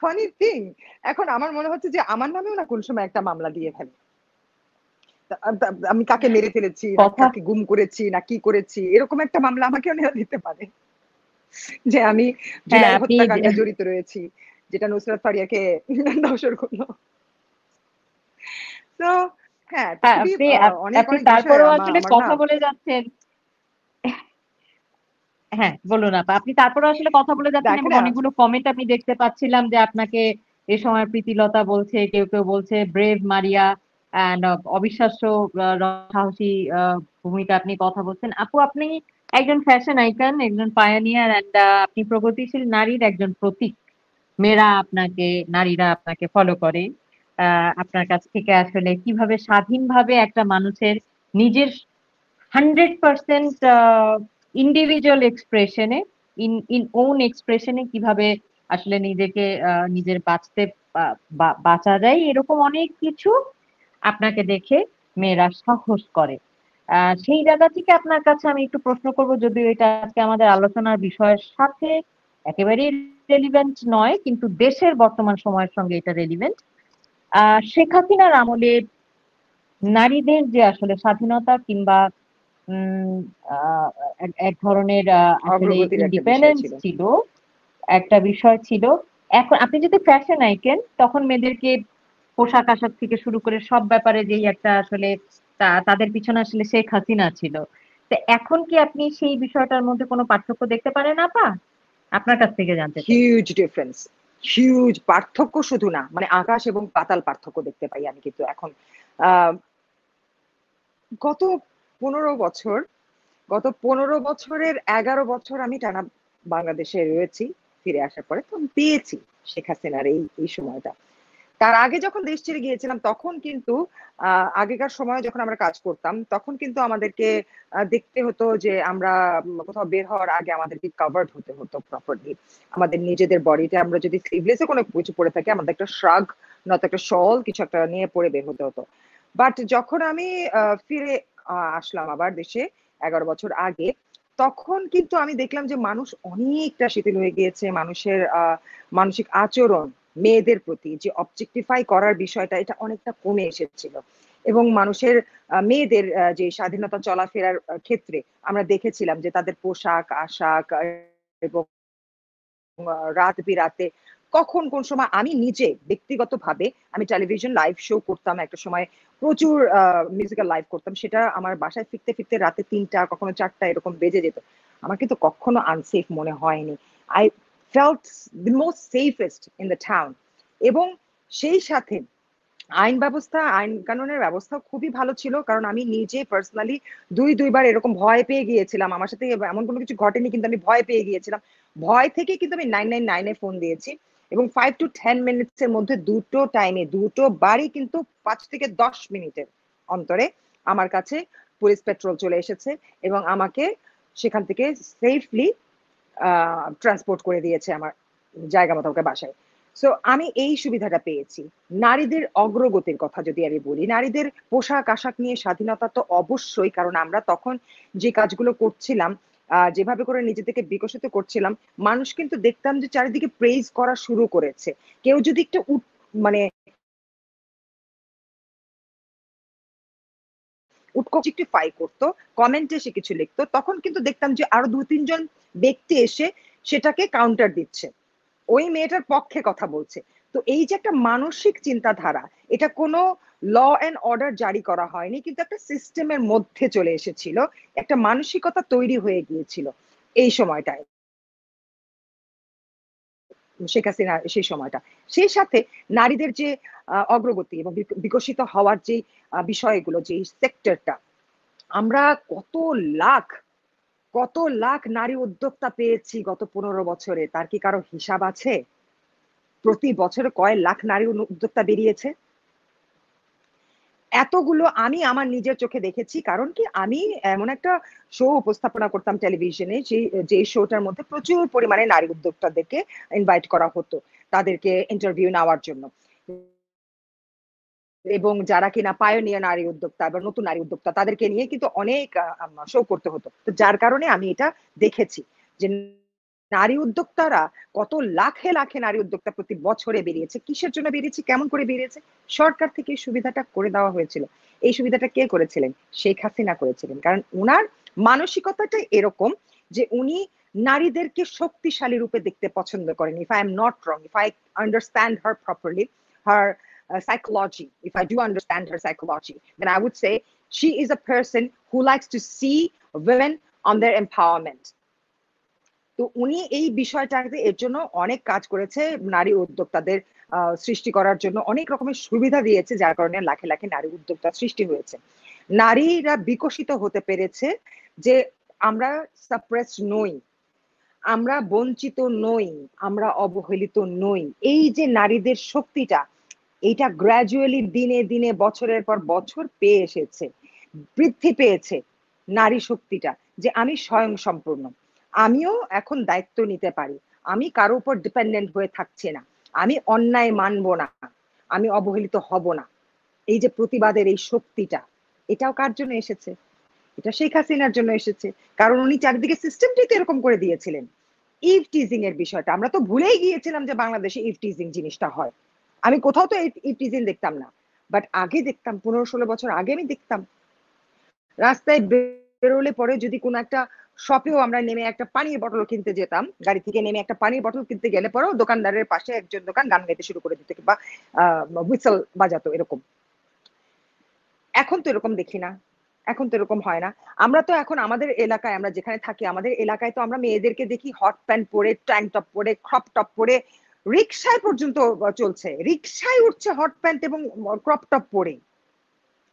ফানি থিং। এখন আমার মনে হচ্ছে যে আমার নামেও না কোন সময় একটা মামলা দিয়ে ফেলে। আমি কাকে মেরে ফেলেছি, না কথা। কাকে গুম করেছি, না কি করেছি, এরকম একটা মামলা আমাকেও নেওয়া দিতে পারে, যে আমি হ্যাঁ জুলাই আপনি হত্যাকাণ্ডে জড়িত রয়েছি, যেটা নুসরাত ফারিয়াকে ধর্ষণ করলো। তো হ্যাঁ, হ্যাঁ, খুবই আপনি অনেক আপনি অনেক বিষয় তারপরেও আমার আসলে আমার না। কথা বলে যাচ্ছেন। হ্যাঁ বলুন আপা, আপনি তারপরে আসলে কথা বলে যাচ্ছেন দেখে এবং না, অনেকগুলো কমেন্ট আমি দেখতে পাচ্ছিলাম যে আপনাকে এ সময় প্রীতিলতা বলছে, কেউ কেউ বলছে ব্রেভ মারিয়া অ্যান্ড অবিশ্বাস্য সাহসী ভূমিকা আপনি কথা বলছেন আপু। আপনি একজন ফ্যাশন আইকন, একজন পায়োনিয়ার অ্যান্ড আপনি প্রগতিশীল নারীর একজন প্রতীক। নারীরা আপনাকে ফলো করে। আপনার কাছ থেকে আসলে কিভাবে স্বাধীনভাবে একটা মানুষের নিজের 100% ইন্ডিভিজুয়াল এক্সপ্রেশনে, ইন ওন এক্সপ্রেশনে কিভাবে আসলে নিজেকে নিজের বাঁচতে বাঁচা যায়, এরকম অনেক কিছু আপনাকে দেখে মেয়েরা সাহস করে। সেই জায়গা থেকে আপনার কাছে আমি একটু প্রশ্ন করব, যদিও এটা আজকে আমাদের আলোচনার বিষয়ের সাথে একেবারেই রেলিভেন্ট নয়, কিন্তু দেশের বর্তমান সময়ের সঙ্গে এটা রেলিভেন্ট। শেখ হাসিনার আমলে নারীদের যে আসলে স্বাধীনতা কিংবা উম এক এক ধরনের আসলে অগ্রগতির একটা বিষয় ইন্ডিপেন্ডেন্স ছিল। ছিল, একটা বিষয় ছিল। এখন আপনি যদি ফ্যাশন আইকেন, তখন মেয়েদেরকে পোশাক আশাক থেকে শুরু করে সব ব্যাপারে যেই একটা আসলে তাদের পিছনে আসলে শেখ হাসিনা ছিল। তো এখন কি আপনি সেই বিষয়টার মধ্যে কোনো পার্থক্য দেখতে পারেন আপা? আপনার কাছ থেকে জানতে চাই। হিউজ ডিফারেন্স, হিউজ পার্থক্য, শুধু না মানে আকাশ এবং পাতাল পার্থক্য দেখতে পাই আমি কিন্তু এখন। আহ গত 15 বছর, গত 15 বছরের 11 বছর আমি টানা বাংলাদেশে রয়েছি। ফিরে আসার পরে তো আমি পেয়েছি শেখ হাসিনার এই এই সময়টা। তার আগে যখন দেশ ছেড়ে গিয়েছিলাম তখন কিন্তু আগেকার সময়ে যখন আমরা কাজ করতাম তখন কিন্তু আমাদেরকে দেখতে হতো যে আমরা কোথাও বের হওয়ার আগে আমাদেরকে কভার্ড হতে হতো প্রপারলি। আমাদের নিজেদের বডিতে আমরা যদি স্লিভলেসে কোনো কিছু পরে থাকি, আমাদের একটা শ্রাগ, নয়তো একটা শল কিছু একটা নিয়ে পরে বের হতে হতো। বাট যখন আমি ফিরে আসলাম আবার দেশে 11 বছর আগে, তখন কিন্তু আমি দেখলাম যে মানুষ অনেকটা শিথিল হয়ে গিয়েছে। মানুষের মানসিক আচরণ মেয়েদের প্রতি যে অবজেক্টিফাই করার বিষয়টা, এটা অনেকটা কমে এসেছিল। এবং মানুষের মেয়েদের যে স্বাধীনতা চলাফেরার ক্ষেত্রে আমরা দেখেছিলাম যে তাদের পোশাক আশাক এবং রাত বিরাতে কখন কোন সময়, আমি নিজে ব্যক্তিগতভাবে আমি টেলিভিশন লাইভ শো করতাম একটা সময়, প্রচুর মিউজিক্যাল লাইভ করতাম, সেটা আমার বাসায় ফিরতে ফিরতে রাতে 3টা কখনো 4টা এরকম বেজে যেত। আমার কিন্তু কখনো আনসেফ মনে হয়নি। I felt the most safest in the town. এবং সেই সাথে আইন ব্যবস্থা, আইন কানুনের ব্যবস্থা খুবই ভালো ছিল, কারণ আমি নিজে পার্সোনালি দুইবার এরকম ভয় পেয়ে গিয়েছিলাম। আমার সাথে এমন কোনো কিছু ঘটেনি, কিন্তু আমি ভয় পেয়ে গিয়েছিলাম। ভয় থেকে কিন্তু আমি 999-এ ফোন দিয়েছি, এবং 5 to 10 মিনিটস এর মধ্যে দুটো টাইমে দুটো বারই কিন্তু 5 থেকে 10 মিনিটের অন্তরে আমার কাছে পুলিশ পেট্রোল চলে এসেছে এবং আমাকে সেখান থেকে সেফলি ট্রান্সপোর্ট করে দিয়েছে আমার জায়গা মতো ওকে বাসায়। সো আমি এই সুবিধাটা পেয়েছি। নারীদের অগ্রগতির কথা যদি আমি বলি, নারীদের পোশাক আশাক নিয়ে স্বাধীনতা তো অবশ্যই, কারণ আমরা তখন যে কাজগুলো করছিলাম, যেভাবে করে নিজেদেরকে বিকশিত করছিলাম, মানুষ কিন্তু দেখতাম যে চারিদিকে প্রেইজ করা শুরু করেছে। কেউ যদি একটু মানে উৎকোচিফাই করতো, কমেন্টে সে কিছু লিখতো, তখন কিন্তু দেখতাম যে আরো 2-3 জন ব্যক্তি এসে সেটাকে কাউন্টার দিচ্ছে, ওই মেয়েটার পক্ষে কথা বলছে। তো এই যে একটা মানসিক চিন্তাধারা, এটা কোনো ল এন্ড অর্ডার জারি করা হয়নি, কিন্তু একটা সিস্টেমের মধ্যে চলে এসেছিল, একটা মানসিকতা তৈরি হয়ে গিয়েছিল এই সময়টায়, শেখ হাসিনা সেই সময়টা। সেই সাথে নারীদের যে অগ্রগতি এবং বিকশিত হওয়ার যে বিষয়গুলো, যে সেক্টরটা, আমরা কত লাখ কত লাখ নারী উদ্যোক্তা পেয়েছি গত 15 বছরে, তার কি কারো হিসাব আছে? প্রতি বছরে কয় লাখ নারী উদ্যোক্তা বেরিয়েছে। এতগুলো আমি আমার নিজের চোখে দেখেছি, কারণ কি আমি এমন একটা শো উপস্থাপনা করতাম টেলিভিশনে, যে শোটার মধ্যে প্রচুর পরিমাণে নারী উদ্যোক্তাদেরকে ইনভাইট করা হতো তাদেরকে ইন্টারভিউ নেওয়ার জন্য, এবং যারা কিনা পায়োনিয়ার নারী উদ্যোক্তা বা নতুন নারী উদ্যোক্তা তাদেরকে নিয়ে কিন্তু অনেক শো করতে হতো। তো যার কারণে আমি এটা দেখেছি যে নারী উদ্যোক্তারা কত লাখে লাখে নারী উদ্যোক্তা প্রতি বছরে বেরিয়েছে। কিসের জন্য বেরিয়েছে, কেমন করে বেরিয়েছে? সরকার থেকে এই সুবিধাটা করে দেওয়া হয়েছিল। এই সুবিধাটা কে করেছিলেন? শেখ হাসিনা করেছিলেন, কারণ উনার মানসিকতাটা এরকম যে উনি নারীদেরকে শক্তিশালী রূপে দেখতে পছন্দ করেন। If I am not wrong, if I understand her properly, her psychology, if I do understand her psychology, then I would say she is a person who likes to see women on their empowerment. তো উনি এই বিষয়টাতে এর জন্য অনেক কাজ করেছে, নারী উদ্যোক্তাদের সৃষ্টি করার জন্য অনেক রকমের সুবিধা দিয়েছে, যার কারণে লাখে লাখে নারী উদ্যোক্তা সৃষ্টি হয়েছে। নারীরা বিকশিত হতে পেরেছে যে আমরা সাপ্রেস নই, আমরা বঞ্চিত নই, আমরা অবহেলিত নই। এই যে নারীদের শক্তিটা, এটা গ্র্যাজুয়ালি দিনে দিনে বছরের পর বছর পেয়ে এসেছে, বৃদ্ধি পেয়েছে নারী শক্তিটা, যে আমি স্বয়ং সম্পূর্ণ, আমিও এখন দায়িত্ব নিতে পারি, আমি কারো উপর ডিপেন্ডেন্ট হয়ে থাকছি না, আমি অন্যায় মানবো না, আমি অবহেলিত হব না। এই যে প্রতিবাদের এই শক্তিটা, এটাও কার জন্য এসেছে? এটা শেখ হাসিনার জন্য এসেছে, কারণ উনি চারিদিকে সিস্টেমটাই তো এরকম করে দিয়েছিলেন। ইভ টিজিং এর বিষয়টা আমরা তো ভুলেই গিয়েছিলাম যে বাংলাদেশে ইভ টিজিং জিনিসটা হয়। আমি কোথাও তো ইভ টিজিং দেখতাম না, বাট আগে দেখতাম, 15-16 বছর আগে আমি দেখতাম রাস্তায় বেরোলে পরে যদি কোনো একটা শপেও আমরা নেমে একটা পানির বটল কিনতে যেতাম, গাড়ি থেকে নেমে একটা পানির বটল কিনতে গেলে পরেও দোকানদারের পাশে একজন দোকান গান গাইতে শুরু করে দিত, কিংবা হুইসেল বাজাতো এরকম। এখন তো এরকম দেখি না, এখন তো এরকম হয় না। আমরা তো এখন আমাদের এলাকায়, আমরা যেখানে থাকি আমাদের এলাকায় তো আমরা মেয়েদেরকে দেখি হট প্যান্ট পরে, ট্যাঙ্ক টপ পরে, ক্রপ টপ পরে, রিক্সায় পর্যন্ত চলছে, রিক্সায় উঠছে হট প্যান্ট এবং ক্রপ টপ পরে।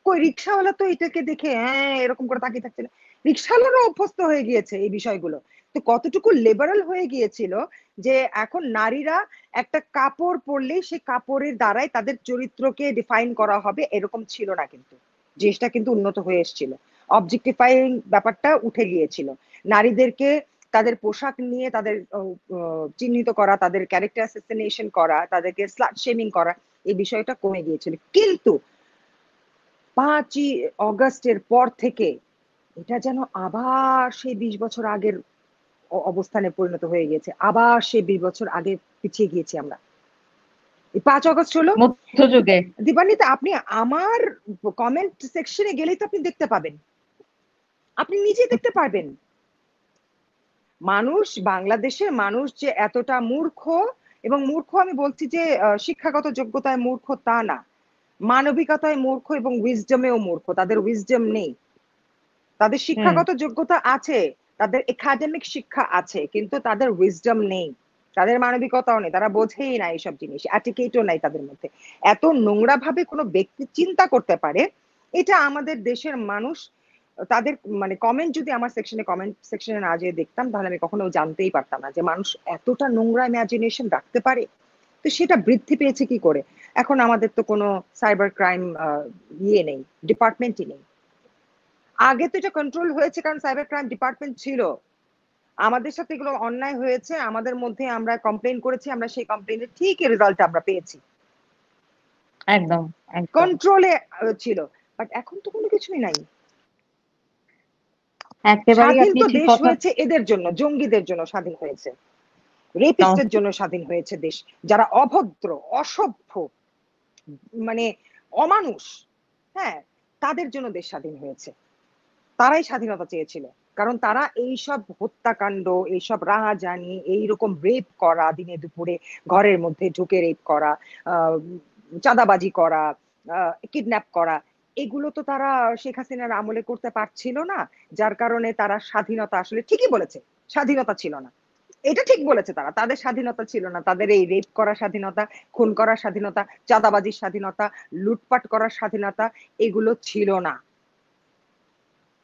কই রিক্সাওয়ালা তো এটাকে দেখে হ্যাঁ এরকম করে তাকিয়ে থাকছে না, রিক্সাওয়ালারও অভ্যস্ত হয়ে গিয়েছে এই বিষয়গুলো। তো কতটুকু লিবারাল হয়ে গিয়েছিল যে এখন নারীরা একটা কাপড় পরলেই সে কাপড়ের দ্বারাই তাদের চরিত্রকে ডিফাইন করা হবে, এরকম ছিল না, কিন্তু জিনিসটা কিন্তু উন্নত হয়ে এসেছিল, অবজেক্টিফাইং ব্যাপারটা উঠে গিয়েছিল। নারীদেরকে তাদের পোশাক নিয়ে তাদের চিহ্নিত করা, তাদের ক্যারেক্টার অ্যাসাসিনেশন করা, তাদেরকে স্লাট শেমিং করা, এই বিষয়টা কমে গিয়েছিল। কিন্তু 5ই অগস্টের পর থেকে এটা যেন আবার সেই 20 বছর আগের অবস্থানে পরিণত হয়ে গেছে, আবার সেই 20 বছর আগে পিছিয়ে গিয়েছি আমরা। এই 5 আগস্ট হলো, মধ্যযুগে। দীপান্বিতা আপনি আমার কমেন্ট সেকশনে গেলেই তো আপনি দেখতে পাবেন, আপনি নিজে দেখতে পারবেন মানুষ, বাংলাদেশের মানুষ যে এতটা মূর্খ, এবং মূর্খ আমি বলছি যে শিক্ষাগত যোগ্যতায় মূর্খ তা না, মানবিকতায় মূর্খ এবং উইজডমেও মূর্খ, তাদের উইজডম নেই। তাদের হুম। শিক্ষাগত যোগ্যতা আছে, তাদের একাডেমিক শিক্ষা আছে, কিন্তু তাদের উইজডম নেই। তাদের মানবিকতাও নেই, তারা বোঝেই না এইসব জিনিস, অ্যাটিকেটও নাই তাদের মধ্যে। এত নোংরা ভাবে কোনো ব্যক্তি চিন্তা করতে পারে, এটা আমাদের দেশের মানুষ তাদের মানে কমেন্ট যদি আমার কমেন্ট সেকশনে না যেয়ে দেখতাম, তাহলে আমি কখনো জানতেই পারতাম না যে মানুষ এতটা নোংরা ইমাজিনেশন রাখতে পারে। তো সেটা বৃদ্ধি পেয়েছে কি করে? এখন আমাদের তো কোনো সাইবার ক্রাইম নেই, ডিপার্টমেন্টই নেই। আগে তো এটা কন্ট্রোল হয়েছে কারণ সাইবার ক্রাইম ডিপার্টমেন্ট ছিল। আমাদের সাথে এগুলো অন্যায় হয়েছে, আমাদের মধ্যে আমরা কমপ্লেন করেছি, আমরা সেই কমপ্লেনের ঠিকই রেজাল্ট আমরা পেয়েছি, একদম একদম কন্ট্রোলে ছিল। বাট এখন তো কোনো কিছুই নাই। একেবারেই স্বাধীন আপনি তো ঠিক দেশ কথা। হয়েছে এদের জন্য, জঙ্গিদের জন্য স্বাধীন হয়েছে, রেপিস্টের জন্য স্বাধীন হয়েছে দেশ, যারা অভদ্র, অসভ্য, মানে অমানুষ, হ্যাঁ, তাদের জন্য দেশ স্বাধীন হয়েছে। তারাই স্বাধীনতা চেয়েছিল, কারণ তারা এইসব হত্যাকাণ্ড, এইসব রাহাজানি, এইরকম রেপ করা, দিনে দুপুরে ঘরের মধ্যে ঢুকে রেপ করা, আহ চাঁদাবাজি করা, কিডন্যাপ করা, এগুলো তো তারা শেখ হাসিনার আমলে করতে পারছিল না। যার কারণে তারা স্বাধীনতা, আসলে ঠিকই বলেছে, স্বাধীনতা ছিল না। এটা ঠিক বলেছে, তারা তাদের স্বাধীনতা ছিল না, তাদের এই রেপ করার স্বাধীনতা, খুন করার স্বাধীনতা, চাঁদাবাজির স্বাধীনতা, লুটপাট করার স্বাধীনতা, এগুলো ছিল না।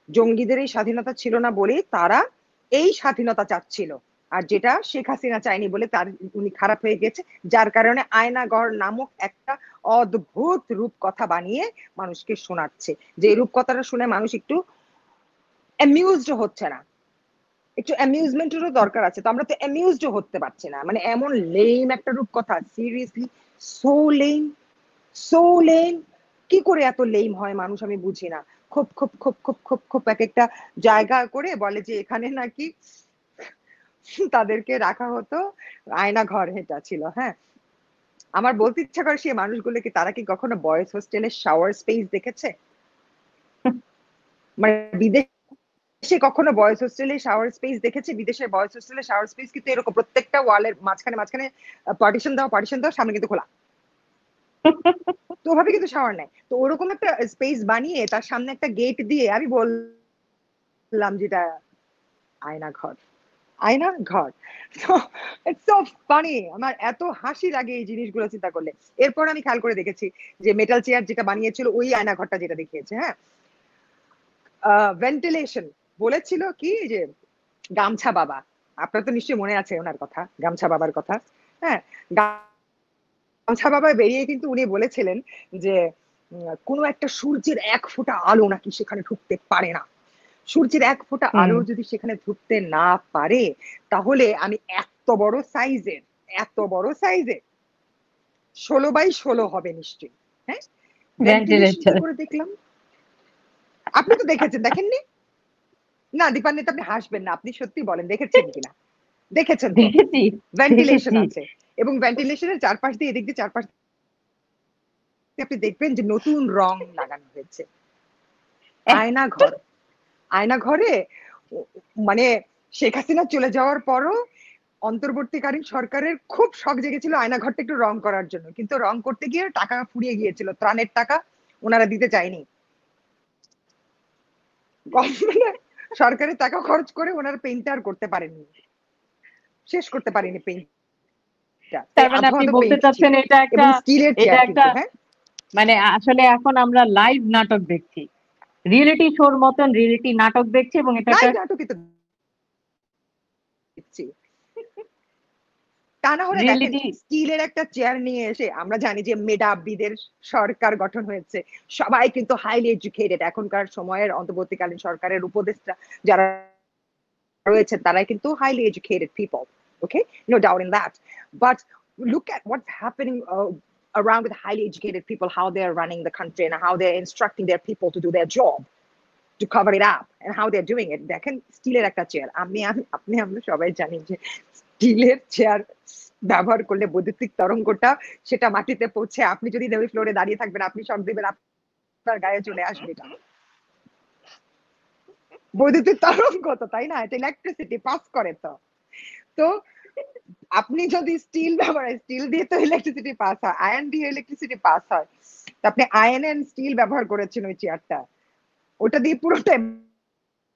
জঙ্গিদের এই স্বাধীনতা ছিল না বলেই তারা এই স্বাধীনতা চাচ্ছিল। আর যেটা শেখ হাসিনা চায়নি বলে তার উনি খারাপ হয়ে গেছে, যার কারণে আয়নাঘর নামক একটা অদ্ভুত রূপকথা বানিয়ে মানুষকে শোনাচ্ছে, যে রূপকথাটা শুনে মানুষ একটু অ্যামিউজড হচ্ছে না, একটু অ্যামিউজমেন্টেরও দরকার আছে। তো আমরা তো অ্যামিউজড হতে পারছি না, মানে এমন লেম একটা রূপকথা, seriously so lame, so lame. কি করে এত লেম হয় মানুষ আমি বুঝি না। খুব খুব খুব খুব খুব খুব এক একটা জায়গা করে বলে যে এখানে নাকি তাদেরকে রাখা হতো, আয়না ঘর এটা ছিল, হ্যাঁ। আমার বলতে ইচ্ছা করে সেই মানুষগুলোকে, তারা কি কখনো বয়েজ হোস্টেলের শাওয়ার স্পেস দেখেছে? মানে বিদেশে কখনো বয়েজ হোস্টেলে শাওয়ার স্পেস দেখেছে? বিদেশের বয়েজ হোস্টেলে শাওয়ার স্পেস কিন্তু এরকম প্রত্যেকটা ওয়ালের মাঝখানে মাঝখানে পার্টিশন দেওয়া সামনে কিন্তু খোলা। তো ওভাবে কিন্তু শাওয়ার নেয়, তো ওরকম একটা স্পেস বানিয়ে তার সামনে একটা গেট দিয়ে আমি বললাম যেটা আয়না ঘর, আয়না ঘর। তো ইটস সো ফানি, আমার এত হাসি লাগে এই জিনিসগুলো চিন্তা করলে। এরপর আমি খেয়াল করে দেখেছি যে মেটাল চেয়ার যেটা বানিয়েছিল ওই আয়না ঘরটা যেটা দেখিয়েছে, হ্যাঁ, ভেন্টিলেশন বলেছিল কি যে গামছা বাবা, আপনার তো নিশ্চয়ই মনে আছে ওনার কথা, গামছা বাবার কথা, হ্যাঁ। গামছা বাবা বেরিয়ে কিন্তু উনি বলেছিলেন যে কোনো একটা সূর্যের এক ফোঁটা আলো নাকি সেখানে ঢুকতে পারে না, সূর্যের এক ফোঁটা হুম। আলো যদি সেখানে ঢুকতে না পারে, তাহলে আমি এত বড় সাইজের 16x16 হবে নিশ্চয়ই, হ্যাঁ। ভেন্টিলেশন কি ভেন্টিলেটর। করে দেখলাম? আপনি তো দেখেছেন, দেখেননি? না দীপান্বিতা, আপনি হাসবেন না, আপনি সত্যি বলেন দেখেছেন কিনা। দেখেছেন তো, দেখেছি ভেন্টিলেশন দেখেছি। আছে, এবং ভেন্টিলেশনের চারপাশ দিয়ে, এদিক দিয়ে চারপাশ দিয়ে আপনি দেখবেন যে নতুন রং লাগানো হয়েছে। আয়না ঘর, আয়না ঘরে মানে শেখ হাসিনা চলে যাওয়ার পরও অন্তর্বর্তীকালীন সরকারের খুব শখ জেগেছিল আয়নাঘরটা একটু রং করার জন্য, কিন্তু রং করতে গিয়ে টাকা ফুরিয়ে গিয়েছিল, ত্রাণের টাকা ওনারা দিতে চায়নি। গভর্নমেন্ট সরকারের টাকা খরচ করে ওনারা পেইন্টার করতে পারেননি, শেষ করতে পারেনি পেইন্টটা, তাই তার মানে আধো আপনি আধো বলতে পেইন্ট ছিল, চাচ্ছেন এটা একটা, এবং স্টিলের এটা চেয়ার একটা কিন্তু, হ্যাঁ। মানে আসলে এখন আমরা লাইভ নাটক দেখছি, রিয়েলিটি শোর মতন রিয়েলিটি নাটক দেখছি, এবং এটা একটা লাইভ নাটকই তো দেখছি। তা না হলে দেখেন, রিয়েলিটি। স্টিলের একটা চেয়ার নিয়ে এসে, আমরা জানি যে মেধাবীদের সরকার গঠন হয়েছে, সবাই কিন্তু হাইলি এডুকেটেড, এখনকার সময়ের অন্তর্বর্তীকালীন সরকারের উপদেষ্টা যারা রয়েছে তারাই কিন্তু highly educated people, okay, no doubt in that. But look at what's happening around with highly educated people, how they're running the country and how they're instructing their people to do their job, to cover it up, and how they're doing it. দেখেন স্টিলের একটা chair, আপনি আমরা সবাই জানি যে স্টিলের chair ব্যবহার করলে বৈদ্যুতিক তরঙ্গটা সেটা মাটিতে পৌঁছে, আপনি যদি ওই ফ্লোরে দাঁড়িয়ে থাকবেন, আপনি শক দিবেন, আপনার গায়ে চলে আসবে এটা, বৈদ্যুতিক তরঙ্গ তো, তাই না? এটা ইলেকট্রিসিটি পাস করে তো। তো আপনি যদি স্টিল দিয়ে তো ইলেকট্রিসিটি পাস হয়, আয়ন দিয়ে ইলেকট্রিসিটি পাস হয়, তো আপনি আয়ন এন্ড স্টিল ব্যবহার করেছেন ওই চেয়ারটা, ওটা দিয়ে পুরোটাই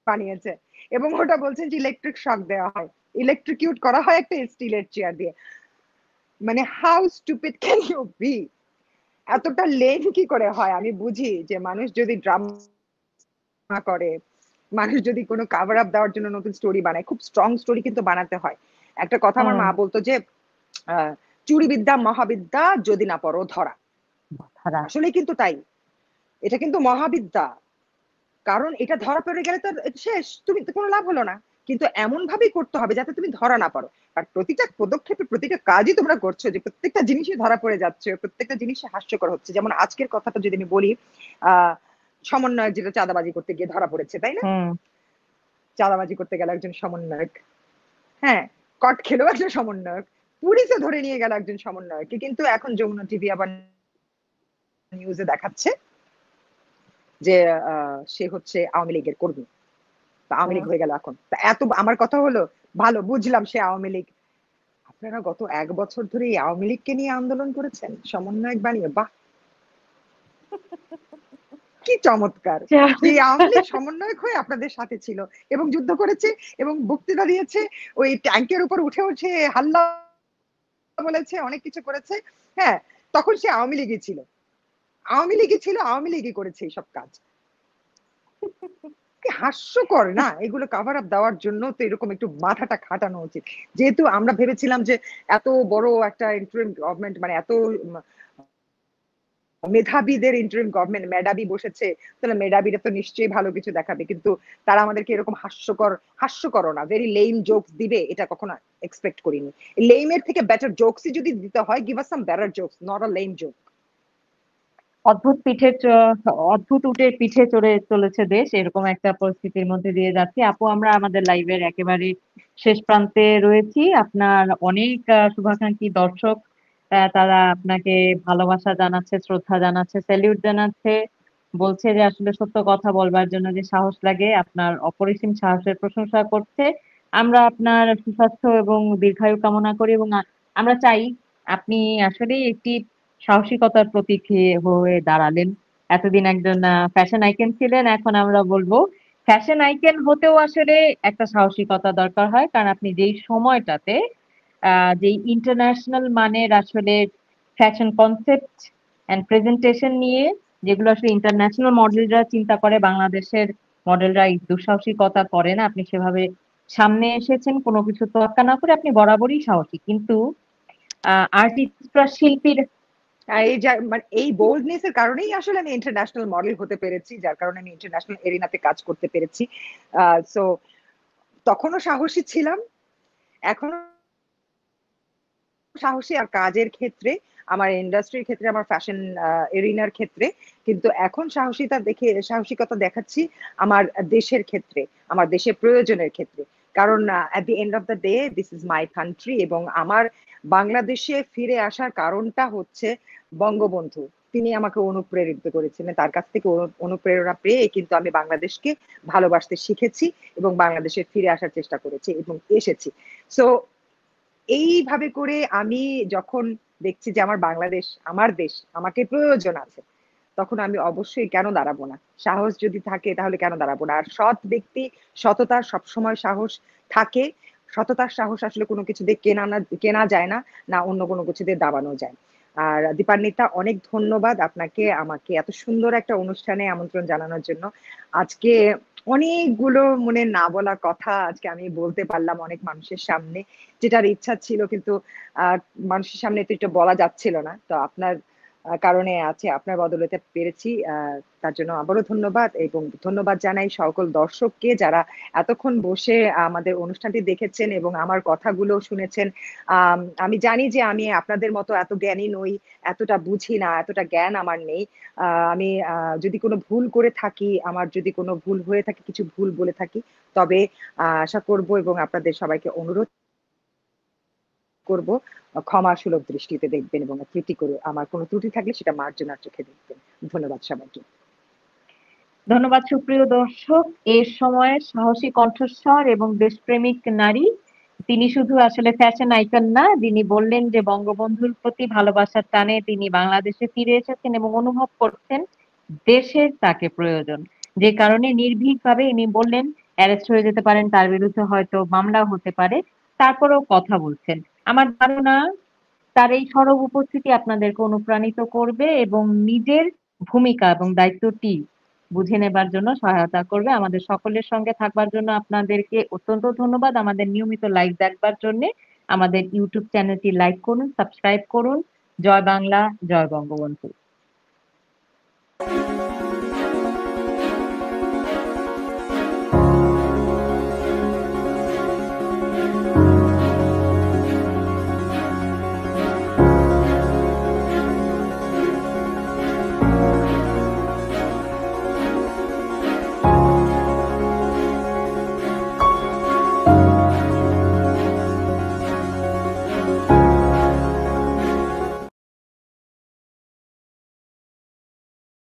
বানিয়েছে। এবং ওটা বলছেন যে ইলেকট্রিক শক দেওয়া হয়, ইলেকট্রিকিউট করা হয় একটা স্টিলের চেয়ার দিয়ে। মানে how stupid can you be? এতটা লেম কি করে হয়? আমি বুঝি যে মানুষ যদি ড্রামা করে, মানুষ যদি কোনো কাভার আপ দেওয়ার জন্য নতুন স্টোরি বানায়, খুব স্ট্রং স্টোরি কিন্তু বানাতে হয়। একটা কথা আমার হুম। মা বলতো যে চুরি বিদ্যা মহাবিদ্যা, যদি না পড়ো ধরা। ধরা। আসলে কিন্তু তাই, এটা কিন্তু মহাবিদ্যা। কারণ এটা ধরা পড়ে গেলে তো শেষ, তুমি তো কোনো লাভ হলো না। কিন্তু এমন ভাবেই করতে হবে যাতে তুমি ধরা না পড়ো। আর প্রতিটা পদক্ষেপে প্রতিটা কাজই তোমরা করছো, যে প্রত্যেকটা জিনিসই ধরা পড়ে যাচ্ছে, প্রত্যেকটা জিনিসই হাস্যকর হচ্ছে। যেমন আজকের কথাটা যদি আমি বলি, আহ সমন্বয়ক যেটা চাঁদাবাজি করতে গিয়ে ধরা পড়েছে, তাই না? হুম। চাঁদাবাজি করতে গেল একজন সমন্বয়ক, হ্যাঁ, কট খেলো একজন সমন্বয়ক, পুলিশে ধরে নিয়ে গেল একজন সমন্বয়ককে, কিন্তু এখন যমুনা টিভি আবার নিউজে দেখাচ্ছে যে সে হচ্ছে আওয়ামী লীগের কর্মী। আওয়ামী হুম। লীগ হয়ে গেল এখন। তা এত আমার কথা হলো, ভালো বুঝলাম সে আওয়ামী লীগ। আপনারা গত 1 বছর ধরে এই আওয়ামী লীগকে নিয়ে আন্দোলন করেছেন সমন্বয়ক বানিয়ে, বাহ, কি চমৎকার! সেই আওয়ামী লীগ সমন্বয়ক হয়ে আপনাদের সাথে ছিল এবং যুদ্ধ করেছে এবং বক্তৃতা দিয়েছে, ওই ট্যাঙ্কের উপর উঠে উঠে হাল্লা বলেছে, অনেক কিছু করেছে। হ্যাঁ, তখন সে আওয়ামী লীগই ছিল, আওয়ামী লীগই ছিল, আওয়ামী লীগই করেছে এইসব কাজ। কি হাস্যকর না? এগুলো কাভার আপ দেওয়ার জন্য তো এরকম একটু মাথাটা খাটানো উচিত। যেহেতু আমরা ভেবেছিলাম যে এত বড় একটা ইন্টারিম গভর্নমেন্ট, মানে এত মেধাবীদের ইন্টারিম গভর্নমেন্ট, মেধাবী বসেছে, তাহলে মেধাবীরা তো নিশ্চয়ই ভালো কিছু দেখাবে, কিন্তু তারা আমাদেরকে এরকম হাস্যকর না, ভেরি লেম জোকস দিবে, এটা কখনো এক্সপেক্ট করিনি। লেমের থেকে বেটার জোকসই যদি দিতে হয়, give us some better jokes, not a lame joke. অদ্ভুত উটের পিঠে চড়ে চলেছে দেশ, এরকম একটা পরিস্থিতির মধ্যে দিয়ে যাচ্ছি। আপু, আমরা আমাদের লাইভের একেবারে শেষ প্রান্তে রয়েছি। আপনার অনেক শুভাকাঙ্ক্ষী দর্শক, তারা আপনাকে ভালোবাসা জানাচ্ছে, শ্রদ্ধা জানাচ্ছে, স্যালিউট জানাচ্ছে, বলছে যে আসলে সত্য কথা বলবার জন্য যে সাহস লাগে, আপনার অপরিসীম সাহসের প্রশংসা করছে। আমরা আপনার সুস্বাস্থ্য এবং দীর্ঘায়ু কামনা করি, এবং আমরা চাই আপনি আসলে একটি সাহসিকতার প্রতীক হয়ে দাঁড়ালেন। এতদিন একজন ফ্যাশন আইকন ছিলেন, এখন আমরা বলবো ফ্যাশন আইকন হতেও আসলে একটা সাহসিকতা দরকার হয়, কারণ আপনি যেই সময়টাতে যেই ইন্টারন্যাশনাল মানের আসলে ফ্যাশন কনসেপ্ট এন্ড প্রেজেন্টেশন নিয়ে, যেগুলো আসলে ইন্টারন্যাশনাল মডেলরা চিন্তা করে, বাংলাদেশের মডেলরা এই দুঃসাহসিকতা করে না, আপনি সেভাবে সামনে এসেছেন কোনো কিছু তোয়াক্কা না করে। আপনি বরাবরই সাহসী, কিন্তু আর্টিস্টরা, শিল্পীর। এই মানে এই বোল্ডনেস এর কারণেই আসলে আমি ইন্টারন্যাশনাল মডেল হতে পেরেছি, যার কারণে আমি ইন্টারন্যাশনাল এরিনাতে কাজ করতে পেরেছি। সো তখনও সাহসী ছিলাম, এখনো সাহসী, আর কাজের ক্ষেত্রে, আমার ইন্ডাস্ট্রির ক্ষেত্রে, আমার ফ্যাশন এরিনার ক্ষেত্রে। কিন্তু এখন সাহসিকতা দেখাচ্ছি আমার দেশের ক্ষেত্রে, আমার দেশের প্রয়োজনের ক্ষেত্রে। কারণ at the end of the day this is my country, এবং আমার বাংলাদেশে ফিরে আসার কারণটা হচ্ছে বঙ্গবন্ধু। তিনি আমাকে অনুপ্রেরিত করেছিলেন, তার কাছ থেকে অনুপ্রেরণা পেয়ে কিন্তু আমি বাংলাদেশকে ভালোবাসতে শিখেছি এবং বাংলাদেশে ফিরে আসার চেষ্টা করেছি এবং এসেছি। সো এইভাবে করে আমি যখন দেখছি যে আমার বাংলাদেশ, আমার দেশ, আমাকে প্রয়োজন আছে, তখন আমি অবশ্যই কেন দাঁড়াবো না? সাহস যদি থাকে তাহলে কেন দাঁড়াবো না? আর সৎ ব্যক্তি, সততার সবসময় সাহস থাকে। সততার সাহস আসলে কোনো কিছু দিয়ে কেনা যায় না, না অন্য কোনো কিছু দিয়ে দাবানো যায়। আর দীপান্বিতা, অনেক ধন্যবাদ আপনাকে আমাকে এত সুন্দর একটা অনুষ্ঠানে আমন্ত্রণ জানানোর জন্য। আজকে অনেকগুলো মনে না বলা কথা আজকে আমি বলতে পারলাম অনেক মানুষের সামনে, যেটার ইচ্ছা ছিল কিন্তু মানুষের সামনে তো এটা বলা যাচ্ছিল না। তো আপনার কারণে আছে, আপনার বদলতে পেরেছি। তার জন্য আবারও ধন্যবাদ, এবং ধন্যবাদ জানাই সকল দর্শককে যারা এতক্ষণ বসে আমাদের অনুষ্ঠানটি দেখেছেন এবং আমার কথাগুলো শুনেছেন। আমি জানি যে আমি আপনাদের মতো এত জ্ঞানী নই, এতটা বুঝি না, এতটা জ্ঞান আমার নেই। আমি যদি কোনো ভুল করে থাকি, আমার যদি কোনো ভুল হয়ে থাকে, কিছু ভুল বলে থাকি, তবে আশা করব এবং আপনাদের সবাইকে অনুরোধ করব ক্ষমা সুলভ দৃষ্টিতে দেখবেন, এবং আমার কোনো ত্রুটি থাকলে সেটা মার্জনার চোখে দেখবেন। ধন্যবাদ সবাইকে। ধন্যবাদ সুপ্রিয় দর্শক, এর সময়ের সাহসী কণ্ঠস্বর এবং দেশপ্রেমিক নারী। তিনি শুধু আসলে ফ্যাশন আইকন না, যিনি বললেন যে বঙ্গবন্ধুর প্রতি ভালোবাসার টানে তিনি বাংলাদেশে ফিরে এসেছেন এবং অনুভব করছেন দেশের তাকে প্রয়োজন, যে কারণে নির্ভীকভাবে ইনি বললেন অ্যারেস্ট হয়ে যেতে পারেন, তার বিরুদ্ধে হয়তো মামলাও হতে পারে। তারপরেও কথা বলছেন। আমার ধারণা তার এই সরব উপস্থিতি আপনাদেরকে অনুপ্রাণিত করবে এবং নিজের ভূমিকা এবং দায়িত্বটি বুঝে নেবার জন্য সহায়তা করবে। আমাদের সকলের সঙ্গে থাকবার জন্য আপনাদেরকে অত্যন্ত ধন্যবাদ। আমাদের নিয়মিত লাইভ দেখবার জন্য আমাদের ইউটিউব চ্যানেলটি লাইক করুন, সাবস্ক্রাইব করুন। জয় বাংলা, জয় বঙ্গবন্ধু।